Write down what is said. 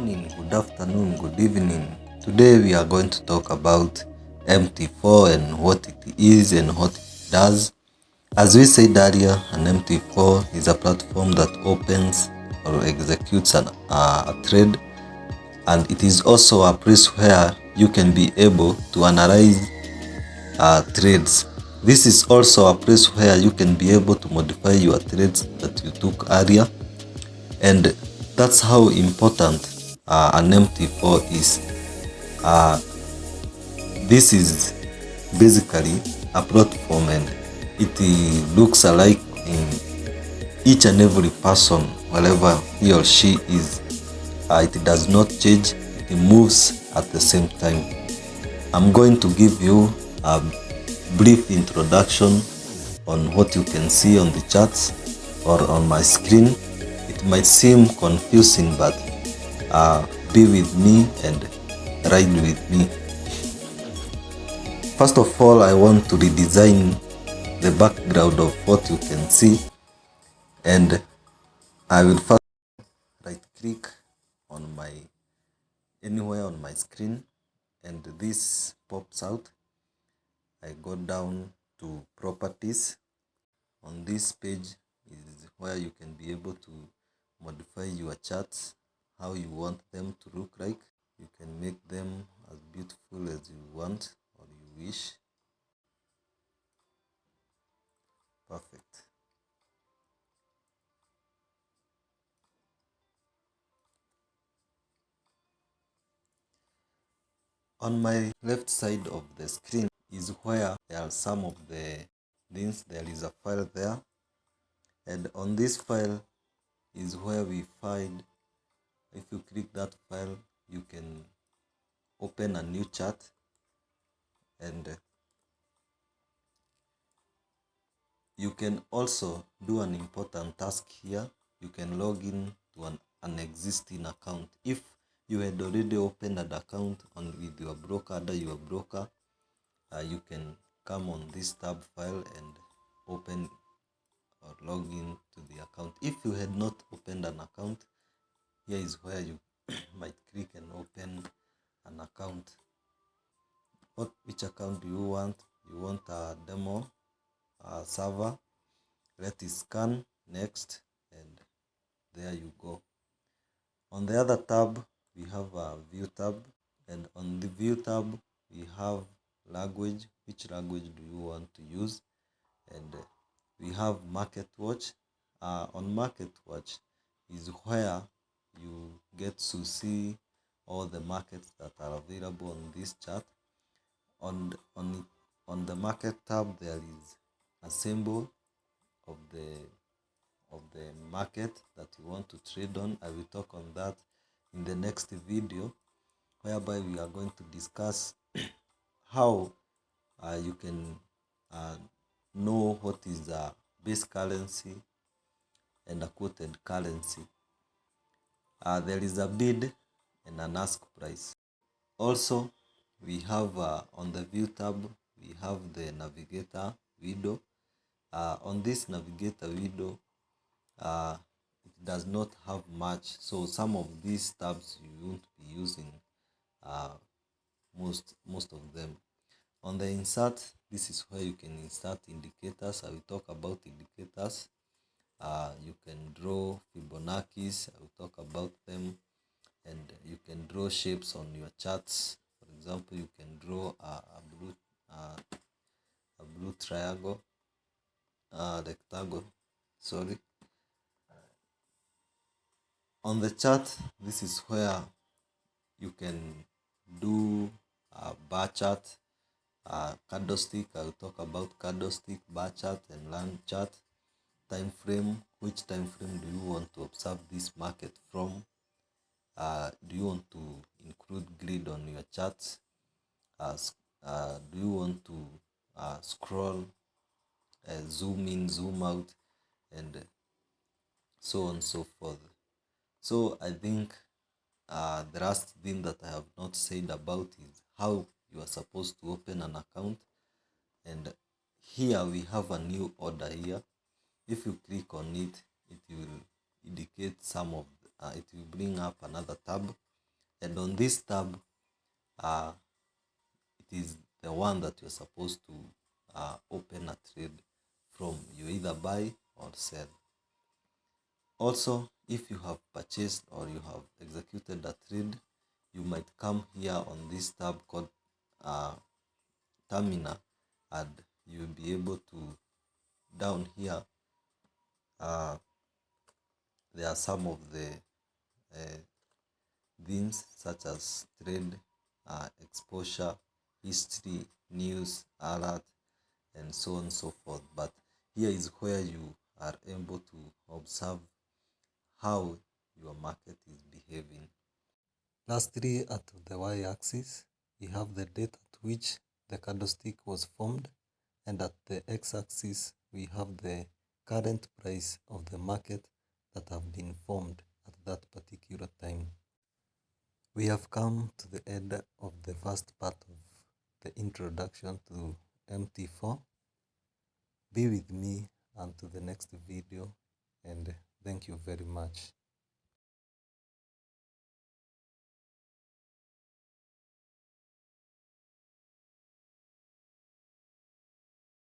morning, good afternoon, good evening. Today we are going to talk about Mt4 and what it is and what it does. As we said earlier, an Mt4 is a platform that opens or executes a thread, and it is also a place where you can be able to analyze threads. This is also a place where you can be able to modify your threads that you took earlier, and that's how important an Mt4 is. This is basically a platform, and it looks alike in each and every person wherever he or she is. It does not change, it moves at the same time. I'm going to give you a brief introduction on what you can see on the charts or on my screen. It might seem confusing, but be with me and ride with me. First of all, I want to redesign the background of what you can see, and I will first right click on anywhere on my screen, and this pops out. I go down to properties. On this page is where you can be able to modify your charts how you want them to look like. You can make them as beautiful as you want or you wish. Perfect. On my left side of the screen is where there are some of the links. There is a file there, and on this file is where we find, if you click that file, you can open a new chart, and you can also do an important task here. You can log in to an existing account. If you had already opened an account with your broker, under your broker, you can come on this tab file and open or log in to the account. If you had not opened an account, here is where you might click and open an account. Which account do you want? You want a demo server. Let it scan. Next, and there you go. On the other tab, we have a view tab, and on the view tab we have language. Which language do you want to use? And we have market watch. On market watch is where you get to see all the markets that are available on this chart. On the market tab, there is a symbol of the market that you want to trade on. I will talk on that in the next video, whereby we are going to discuss how you can know what is a base currency and a quoted currency. There is a bid and an ask price. Also, we have on the view tab, we have the Navigator Window. On this Navigator Window, it does not have much, so some of these tabs you won't be using most of them. On the insert, this is where you can insert indicators. I will talk about indicators. You can draw Fibonacci's. I will talk about them, and you can draw shapes on your charts. For example, you can draw a blue triangle, rectangle, sorry. On the chart, this is where you can do a bar chart, candlestick. I will talk about candlestick, bar chart, and line chart. Time frame. Which time frame do you want to observe this market from? Do you want to include grid on your charts? Do you want to scroll, zoom in, zoom out, and so on and so forth? So I think the last thing that I have not said about is how you are supposed to open an account. And here we have a new order here. If you click on it, it will indicate it will bring up another tab, And on this tab, it is the one that you're supposed to open a trade from. You either buy or sell. Also, if you have purchased or you have executed a trade, you might come here on this tab called terminal, and you'll be able to, down here, there are some of the themes such as trade, exposure, history, news, alert, and so on and so forth. But here is where you are able to observe how your market is behaving. Lastly, at the y-axis, we have the date at which the candlestick was formed, and at the x-axis, we have the current price of the market that have been formed at that particular time. We have come to the end of the first part of the introduction to Mt4. Be with me until the next video, and thank you very much.